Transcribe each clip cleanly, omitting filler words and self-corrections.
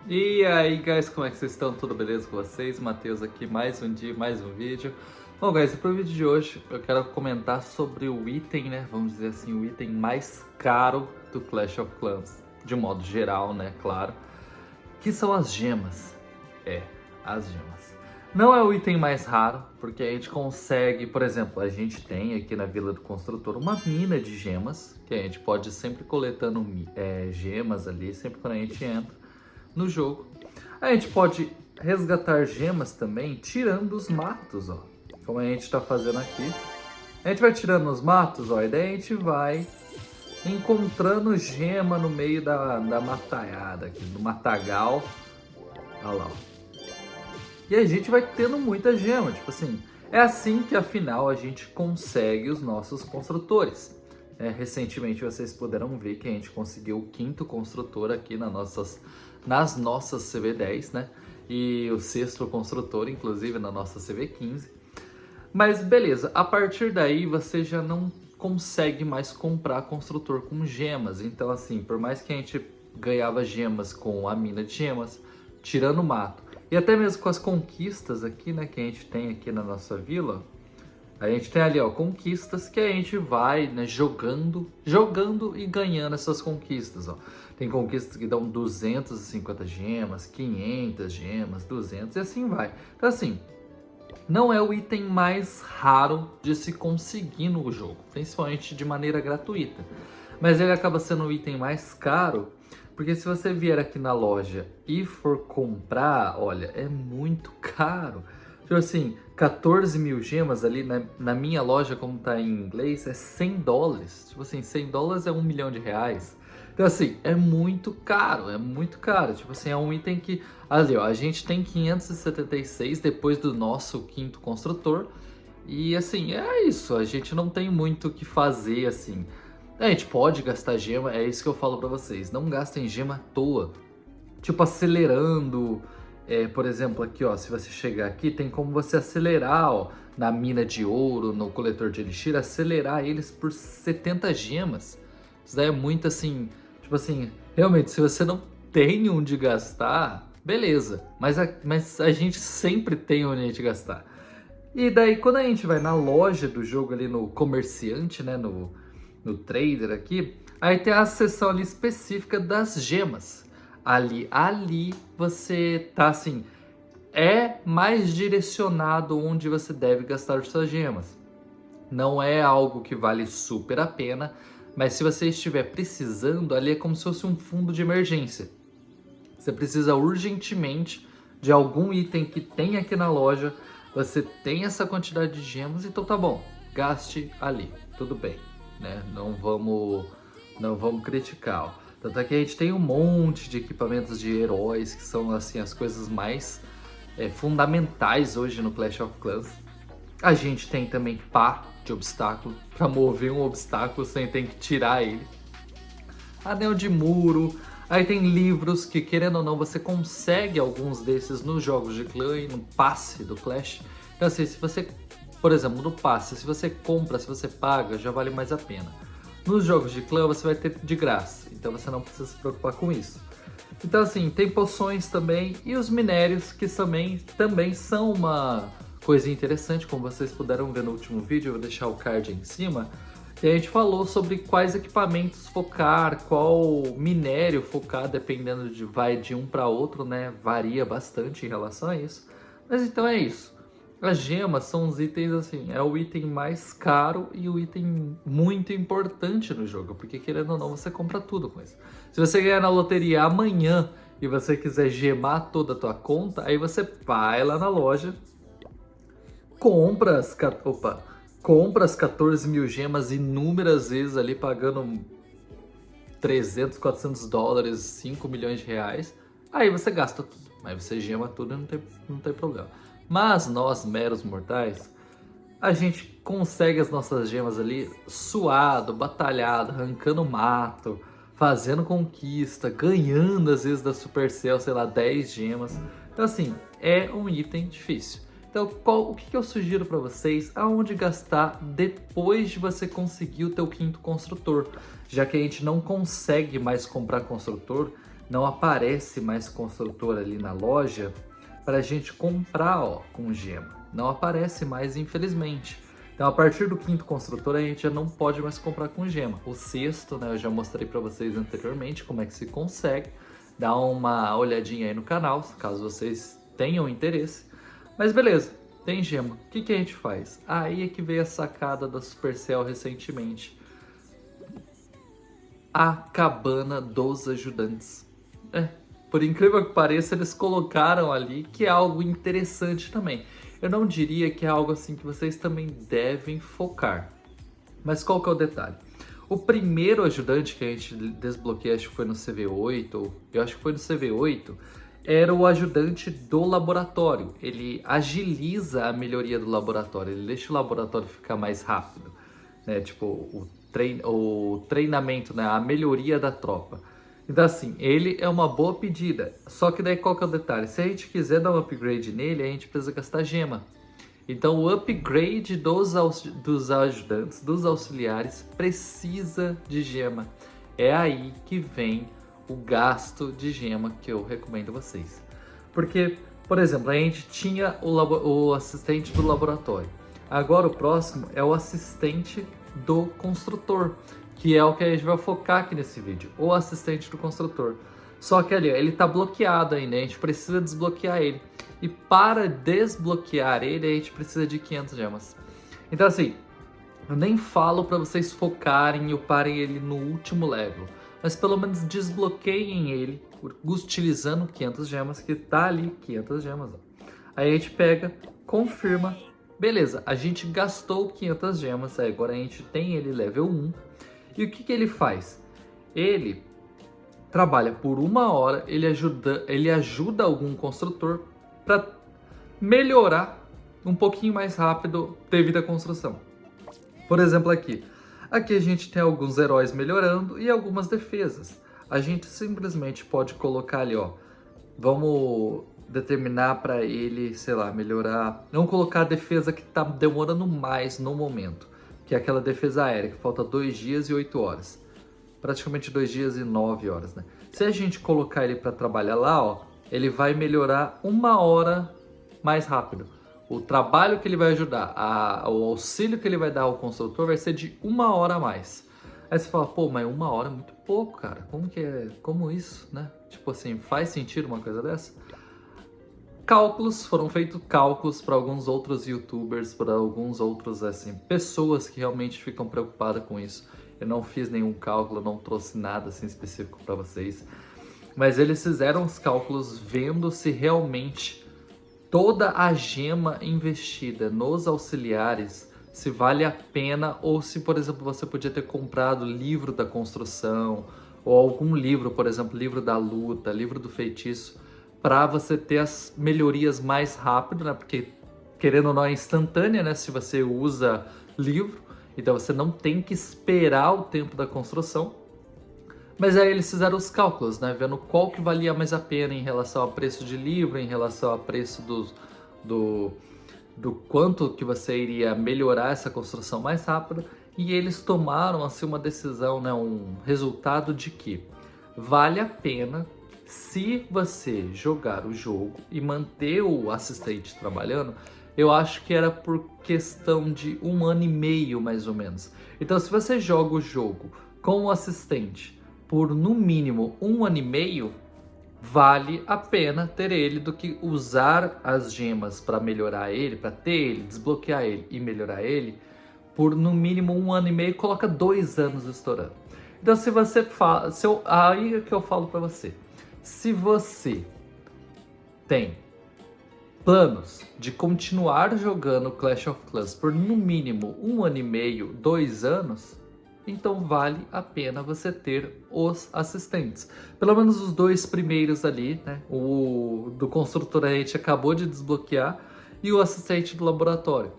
E aí, guys, como é que vocês estão? Tudo beleza com vocês? Matheus aqui, mais um dia, mais um vídeo. Bom, guys, para o vídeo de hoje eu quero comentar sobre o item, né? Vamos dizer assim, o item mais caro do Clash of Clans, de modo geral, né? Claro, que são as gemas. As gemas. Não é o item mais raro, porque a gente consegue, por exemplo, a gente tem aqui na Vila do Construtor uma mina de gemas, que a gente pode ir sempre coletando gemas ali, sempre quando a gente entra no jogo. A gente pode resgatar gemas também tirando os matos, ó. Como a gente está fazendo aqui. A gente vai tirando os matos, ó, e daí a gente vai encontrando gema no meio da mataiada aqui, do matagal. Olha lá, ó. E a gente vai tendo muita gema, tipo assim. É assim que afinal a gente consegue os nossos construtores. Recentemente vocês puderam ver que a gente conseguiu o 5º construtor aqui nas nossas CV10, né? E o 6º construtor, inclusive, na nossa CV15. Mas beleza, a partir daí você já não consegue mais comprar construtor com gemas. Então assim, por mais que a gente ganhava gemas com a mina de gemas, tirando o mato, e até mesmo com as conquistas aqui, né, que a gente tem aqui na nossa vila, a gente tem ali, ó, conquistas que a gente vai, né, jogando e ganhando essas conquistas, ó. Tem conquistas que dão 250 gemas, 500 gemas, 200 e assim vai. Então assim, não é o item mais raro de se conseguir no jogo, principalmente de maneira gratuita. Mas ele acaba sendo o item mais caro, porque se você vier aqui na loja e for comprar, olha, é muito caro. Tipo assim, 14 mil gemas ali na minha loja, como tá em inglês, é 100 dólares. Tipo assim, 100 dólares é 1 milhão de reais. Então assim, é muito caro, é muito caro. Tipo assim, é um item que... Ali, ó, a gente tem 576 depois do nosso 5º construtor. E assim, é isso, a gente não tem muito o que fazer, assim. A gente pode gastar gema, é isso que eu falo pra vocês. Não gastem gema à toa. Tipo, acelerando. Por exemplo, aqui, ó, se você chegar aqui, tem como você acelerar, ó, na mina de ouro, no coletor de elixir, acelerar eles por 70 gemas. Isso daí é muito assim, tipo assim, realmente, se você não tem onde gastar, beleza. Mas a gente sempre tem onde a gente gastar. E daí, quando a gente vai na loja do jogo ali, no comerciante, né, no trader aqui, aí tem a seção ali específica das gemas. Ali você tá assim, é mais direcionado onde você deve gastar suas gemas. Não é algo que vale super a pena, mas se você estiver precisando, ali é como se fosse um fundo de emergência. Você precisa urgentemente de algum item que tem aqui na loja, você tem essa quantidade de gemas, então tá bom, gaste ali, tudo bem, né? Não vamos criticar, ó. Tanto é que a gente tem um monte de equipamentos de heróis que são assim as coisas mais fundamentais hoje no Clash of Clans. A gente tem também pá de obstáculo, para mover um obstáculo sem ter que tirar ele. Anel de muro, aí tem livros que, querendo ou não, você consegue alguns desses nos jogos de clã e no passe do Clash. Então assim, se você, por exemplo, no passe, se você compra, se você paga, já vale mais a pena. Nos jogos de clã você vai ter de graça, então você não precisa se preocupar com isso. Então assim, tem poções também e os minérios que também são uma coisa interessante, como vocês puderam ver no último vídeo, eu vou deixar o card aí em cima. E a gente falou sobre quais equipamentos focar, qual minério focar, dependendo vai de um para outro, né? Varia bastante em relação a isso. Mas então é isso. As gemas são os itens assim, é o item mais caro e o item muito importante no jogo, porque querendo ou não você compra tudo com isso. Se você ganhar na loteria amanhã e você quiser gemar toda a tua conta, aí você vai lá na loja, compra as 14 mil gemas inúmeras vezes ali, pagando 300, 400 dólares, 5 milhões de reais. Aí você gasta tudo. Aí você gema tudo e não tem problema. Mas nós, meros mortais, a gente consegue as nossas gemas ali suado, batalhado, arrancando mato, fazendo conquista, ganhando às vezes da Supercell, sei lá, 10 gemas. Então assim, é um item difícil. Então, o que eu sugiro para vocês? Aonde gastar depois de você conseguir o teu 5º construtor. Já que a gente não consegue mais comprar construtor não aparece mais construtor ali na loja para a gente comprar, ó, com gema. Não aparece mais, infelizmente. Então, a partir do quinto construtor, a gente já não pode mais comprar com gema. O sexto, né, eu já mostrei para vocês anteriormente como é que se consegue. Dá uma olhadinha aí no canal, caso vocês tenham interesse. Mas beleza, tem gema. O que a gente faz? Aí é que veio a sacada da Supercell recentemente. A cabana dos ajudantes. Por incrível que pareça, eles colocaram ali, que é algo interessante também. Eu não diria que é algo assim que vocês também devem focar. Mas qual que é o detalhe? O primeiro ajudante que a gente desbloqueia, acho que foi no CV8, ou eu acho que foi no CV8, era o ajudante do laboratório. Ele agiliza a melhoria do laboratório, ele deixa o laboratório ficar mais rápido, né? Tipo, o treinamento, né? A melhoria da tropa. Então assim, ele é uma boa pedida. Só que daí qual que é o detalhe? Se a gente quiser dar um upgrade nele, a gente precisa gastar gema. Então o upgrade dos ajudantes, dos auxiliares, precisa de gema. É aí que vem o gasto de gema que eu recomendo a vocês. Porque, por exemplo, a gente tinha o assistente do laboratório. Agora o próximo é o assistente do construtor, que é o que a gente vai focar aqui nesse vídeo, o assistente do construtor. Só que ali, ele está bloqueado ainda, a gente precisa desbloquear ele. E para desbloquear ele, a gente precisa de 500 gemas. Então assim, eu nem falo para vocês focarem e uparem ele no último level, mas pelo menos desbloqueiem ele utilizando 500 gemas, que tá ali 500 gemas. Ó. Aí a gente pega, confirma, beleza, a gente gastou 500 gemas, aí agora a gente tem ele level 1. E o que ele faz? Ele trabalha por 1 hora, ele ajuda algum construtor para melhorar um pouquinho mais rápido devido à construção. Por exemplo, aqui a gente tem alguns heróis melhorando e algumas defesas. A gente simplesmente pode colocar ali, ó, vamos determinar para ele, sei lá, melhorar, vamos colocar a defesa que tá demorando mais no momento, que é aquela defesa aérea, que falta 2 dias e 8 horas. Praticamente 2 dias e 9 horas, né? Se a gente colocar ele para trabalhar lá, ó, ele vai melhorar 1 hora mais rápido. O trabalho que ele vai ajudar, o auxílio que ele vai dar ao construtor vai ser de 1 hora a mais. Aí você fala, pô, mas 1 hora é muito pouco, cara. Como que é? Como isso, né? Tipo assim, faz sentido uma coisa dessa? Foram feitos cálculos para alguns outros youtubers, para alguns outros, assim, pessoas que realmente ficam preocupadas com isso. Eu não fiz nenhum cálculo, não trouxe nada assim específico para vocês. Mas eles fizeram os cálculos vendo se realmente toda a gema investida nos auxiliares, se vale a pena ou se, por exemplo, você podia ter comprado livro da construção ou algum livro, por exemplo, livro da luta, livro do feitiço, para você ter as melhorias mais rápido, né? Porque, querendo ou não, é instantânea, né? Se você usa livro, então você não tem que esperar o tempo da construção. Mas aí eles fizeram os cálculos, né? Vendo qual que valia mais a pena em relação ao preço de livro, em relação ao preço do quanto que você iria melhorar essa construção mais rápido. E eles tomaram assim uma decisão, né? Um resultado de que vale a pena se você jogar o jogo e manter o assistente trabalhando. Eu acho que era por questão de 1 ano e meio, mais ou menos. Então, se você joga o jogo com o assistente por no mínimo 1 ano e meio, vale a pena ter ele do que usar as gemas para melhorar ele, para ter ele, desbloquear ele e melhorar ele por no mínimo 1 ano e meio, coloca 2 anos estourando. Então, se você fala, aí é que eu falo para você, se você tem planos de continuar jogando Clash of Clans por no mínimo 1 ano e meio, 2 anos, então vale a pena você ter os assistentes. Pelo menos os 2 primeiros ali, né? O do construtor a gente acabou de desbloquear e o assistente do laboratório.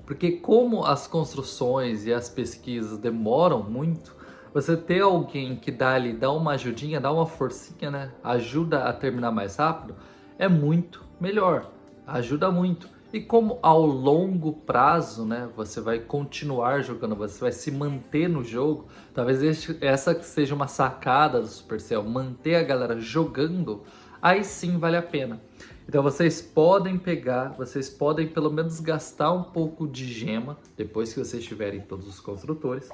Porque como as construções e as pesquisas demoram muito, você ter alguém que dá uma ajudinha, dá uma forcinha, né? Ajuda a terminar mais rápido, é muito melhor. Ajuda muito. E como ao longo prazo, né, você vai continuar jogando, você vai se manter no jogo, talvez essa que seja uma sacada do Supercell, manter a galera jogando, aí sim vale a pena. Então vocês podem pegar, vocês podem pelo menos gastar um pouco de gema, depois que vocês tiverem todos os construtores,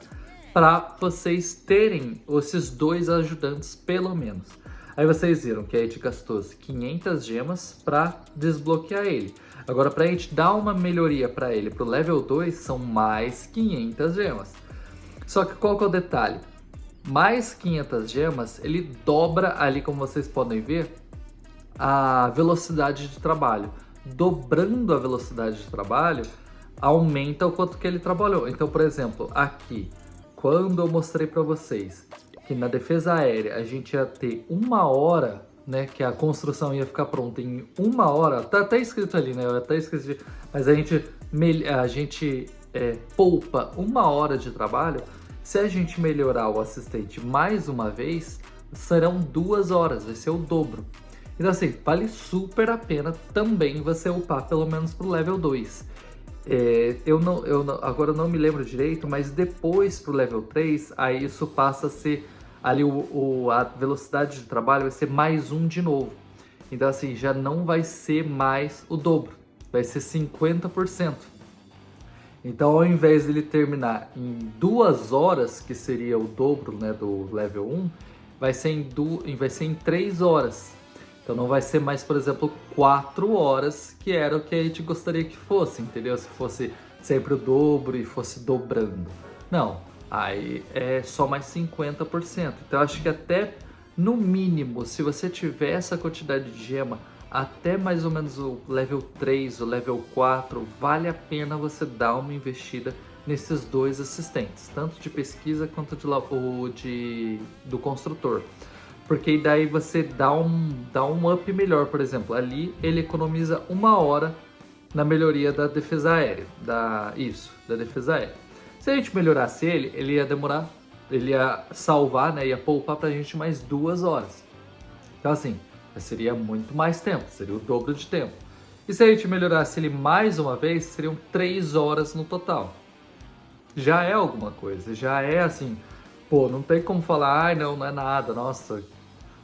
para vocês terem esses 2 ajudantes pelo menos. Aí vocês viram que a gente gastou 500 gemas para desbloquear ele. Agora, para a gente dar uma melhoria para ele pro level 2, são mais 500 gemas. Só que qual que é o detalhe? Mais 500 gemas, ele dobra ali, como vocês podem ver, a velocidade de trabalho. Dobrando a velocidade de trabalho, aumenta o quanto que ele trabalhou. Então, por exemplo, aqui, quando eu mostrei para vocês que na defesa aérea a gente ia ter 1 hora, né, que a construção ia ficar pronta em 1 hora, tá até escrito ali, né, eu até esqueci, mas a gente poupa 1 hora de trabalho. Se a gente melhorar o assistente mais uma vez, serão 2 horas, vai ser o dobro. Então assim, vale super a pena também você upar pelo menos pro level 2. Agora eu não me lembro direito, mas depois pro level 3, aí isso passa a ser ali a velocidade de trabalho vai ser mais 1 de novo. Então assim, já não vai ser mais o dobro, vai ser 50%. Então ao invés dele terminar em 2 horas, que seria o dobro, né, do level 1, vai ser em 3 horas. Então não vai ser mais, por exemplo, 4 horas, que era o que a gente gostaria que fosse, entendeu? Se fosse sempre o dobro e fosse dobrando. Não, aí é só mais 50%. Então acho que até no mínimo, se você tiver essa quantidade de gema, até mais ou menos o level 3, o level 4, vale a pena você dar uma investida nesses 2 assistentes, tanto de pesquisa quanto do construtor. Porque daí você dá um up melhor, por exemplo, ali ele economiza 1 hora na melhoria da defesa aérea, da defesa aérea. Se a gente melhorasse ele ia demorar, ele ia salvar, né, ia poupar pra gente mais 2 horas. Então assim, seria muito mais tempo, seria o dobro de tempo. E se a gente melhorasse ele mais uma vez, seriam 3 horas no total. Já é alguma coisa, já é assim, pô, não tem como falar, ai não é nada, nossa.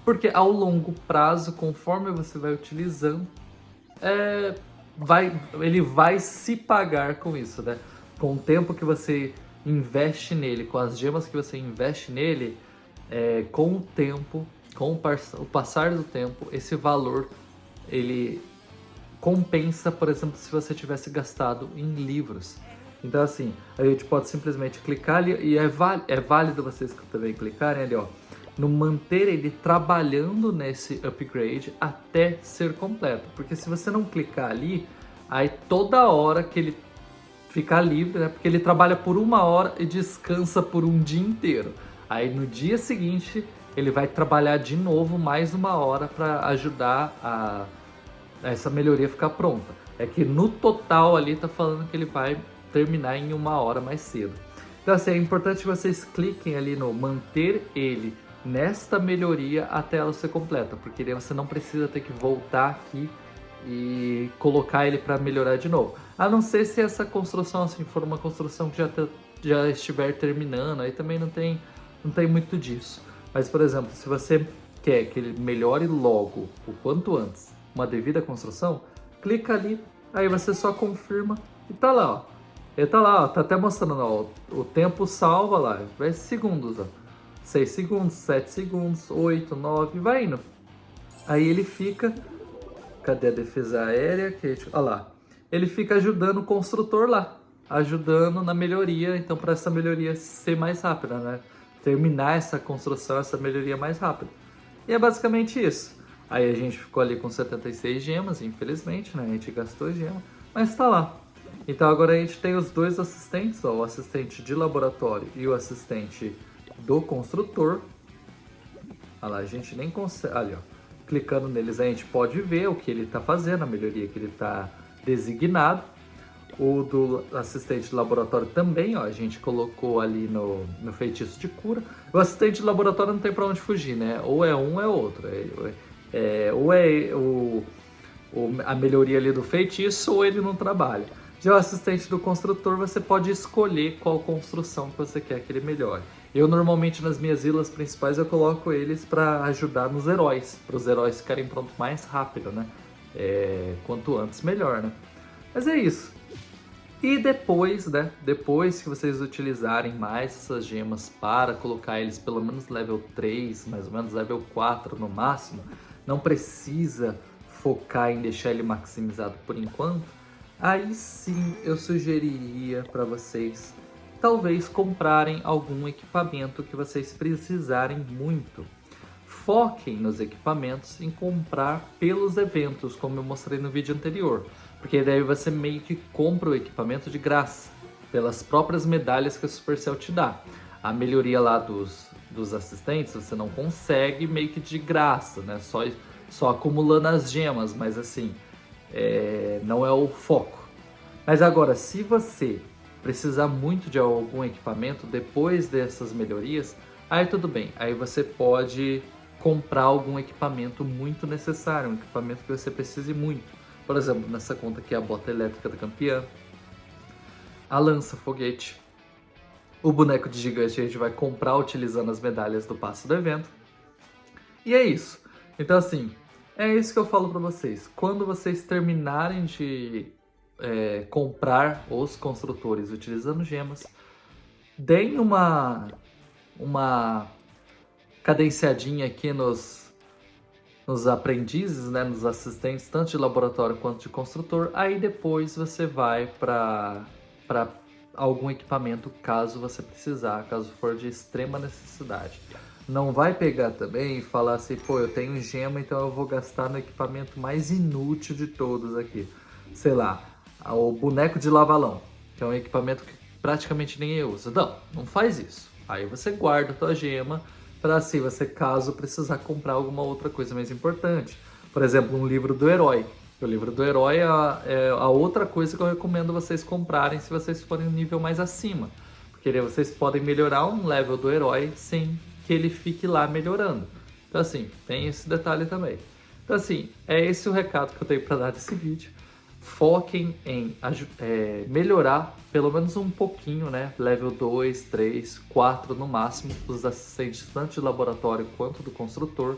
Porque ao longo prazo, conforme você vai utilizando, ele vai se pagar com isso, né? Com o tempo que você investe nele, com as gemas que você investe nele, com o tempo, com o passar do tempo, esse valor, ele compensa, por exemplo, se você tivesse gastado em livros. Então assim, a gente pode simplesmente clicar ali, e é válido vocês também clicarem ali, ó, no manter ele trabalhando nesse upgrade até ser completo. Porque se você não clicar ali, aí toda hora que ele ficar livre, né? Porque ele trabalha por 1 hora e descansa por um dia inteiro. Aí no dia seguinte ele vai trabalhar de novo mais 1 hora para ajudar a essa melhoria ficar pronta. É que no total ali tá falando que ele vai terminar em 1 hora mais cedo. Então assim, é importante que vocês cliquem ali no manter ele nesta melhoria até ela ser completa, porque daí você não precisa ter que voltar aqui e colocar ele para melhorar de novo. A não ser se essa construção assim for uma construção que já estiver terminando, aí também não tem muito disso. Mas por exemplo, se você quer que ele melhore logo, o quanto antes, uma devida construção, clica ali, aí você só confirma e tá lá, ó. Ele tá lá, ó, tá até mostrando, ó, o tempo salva lá, vai segundos, ó. 6 segundos, 7 segundos, 8, 9, vai indo. Aí ele fica... Cadê a defesa aérea? Olha lá. Ele fica ajudando o construtor lá. Ajudando na melhoria. Então, para essa melhoria ser mais rápida, né? Terminar essa construção, essa melhoria mais rápida. E é basicamente isso. Aí a gente ficou ali com 76 gemas, infelizmente, né? A gente gastou gema. Mas tá lá. Então agora a gente tem os 2 assistentes, ó. O assistente de laboratório e o assistente do construtor. Olha lá, a gente nem consegue... Ali, ó. Clicando neles a gente pode ver o que ele está fazendo, a melhoria que ele está designado. O do assistente de laboratório também, ó, a gente colocou ali no feitiço de cura. O assistente de laboratório não tem para onde fugir, né? Ou é um ou é outro. Ou é a melhoria ali do feitiço ou ele não trabalha. Já o assistente do construtor, você pode escolher qual construção que você quer que ele melhore. Eu normalmente nas minhas vilas principais eu coloco eles para ajudar nos heróis, para os heróis ficarem prontos mais rápido, né? Quanto antes melhor, né? Mas é isso. E depois, né? Depois que vocês utilizarem mais essas gemas para colocar eles pelo menos level 3, mais ou menos level 4 no máximo, não precisa focar em deixar ele maximizado por enquanto. Aí sim eu sugeriria para vocês talvez comprarem algum equipamento que vocês precisarem muito. Foquem nos equipamentos em comprar pelos eventos, como eu mostrei no vídeo anterior, porque daí você meio que compra o equipamento de graça, pelas próprias medalhas que a Supercell te dá. A melhoria lá dos assistentes você não consegue meio que de graça, né? Só acumulando as gemas, mas assim, não é o foco. Mas agora, se você precisar muito de algum equipamento depois dessas melhorias, aí tudo bem, aí você pode comprar algum equipamento muito necessário, um equipamento que você precise muito. Por exemplo, nessa conta aqui, a bota elétrica da campeã, a lança foguete, o boneco de gigante a gente vai comprar utilizando as medalhas do passe do evento. E é isso. Então assim, é isso que eu falo para vocês. Quando vocês terminarem de comprar os construtores utilizando gemas, deem uma cadenciadinha aqui nos aprendizes, né, nos assistentes, tanto de laboratório quanto de construtor. Aí depois você vai para algum equipamento caso você precisar, caso for de extrema necessidade. Não vai pegar também e falar assim, pô, eu tenho gema, então eu vou gastar no equipamento mais inútil de todos aqui. Sei lá, o boneco de lavalão, que é um equipamento que praticamente ninguém usa. Não faz isso. Aí você guarda a tua gema para assim, você caso precisar comprar alguma outra coisa mais importante. Por exemplo, um livro do herói. O livro do herói é a outra coisa que eu recomendo vocês comprarem se vocês forem um nível mais acima. Porque aí vocês podem melhorar um level do herói sem que ele fique lá melhorando. Então assim, tem esse detalhe também. Então assim, é esse o recado que eu tenho para dar desse vídeo. Foquem em melhorar pelo menos um pouquinho, né? Level 2, 3, 4 no máximo, os assistentes tanto de laboratório quanto do construtor.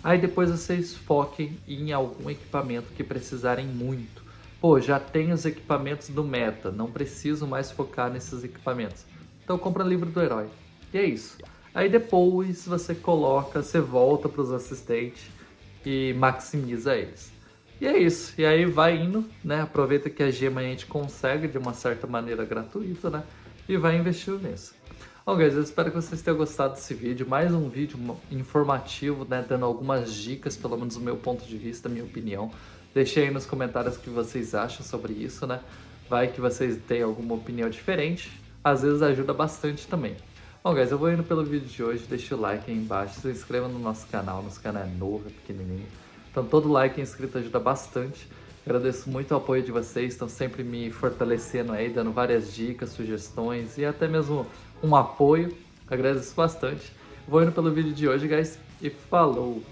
Aí depois vocês foquem em algum equipamento que precisarem muito. Pô, já tem os equipamentos do meta, não preciso mais focar nesses equipamentos. Então compra livro do herói. E é isso. Aí depois você volta para os assistentes e maximiza eles. E é isso, e aí vai indo, né? Aproveita que a gema a gente consegue de uma certa maneira gratuita, né? E vai investindo nisso. Bom, guys, eu espero que vocês tenham gostado desse vídeo. Mais um vídeo informativo, né? Dando algumas dicas, pelo menos do meu ponto de vista, minha opinião. Deixei aí nos comentários o que vocês acham sobre isso, né? Vai que vocês têm alguma opinião diferente. Às vezes ajuda bastante também. Bom, guys, eu vou indo pelo vídeo de hoje. Deixa o like aí embaixo, se inscreva no nosso canal. Nosso canal é novo, é pequenininho. Então todo like e inscrito ajuda bastante. Agradeço muito o apoio de vocês, estão sempre me fortalecendo aí, dando várias dicas, sugestões e até mesmo um apoio. Agradeço bastante. Vou indo pelo vídeo de hoje, guys, e falou!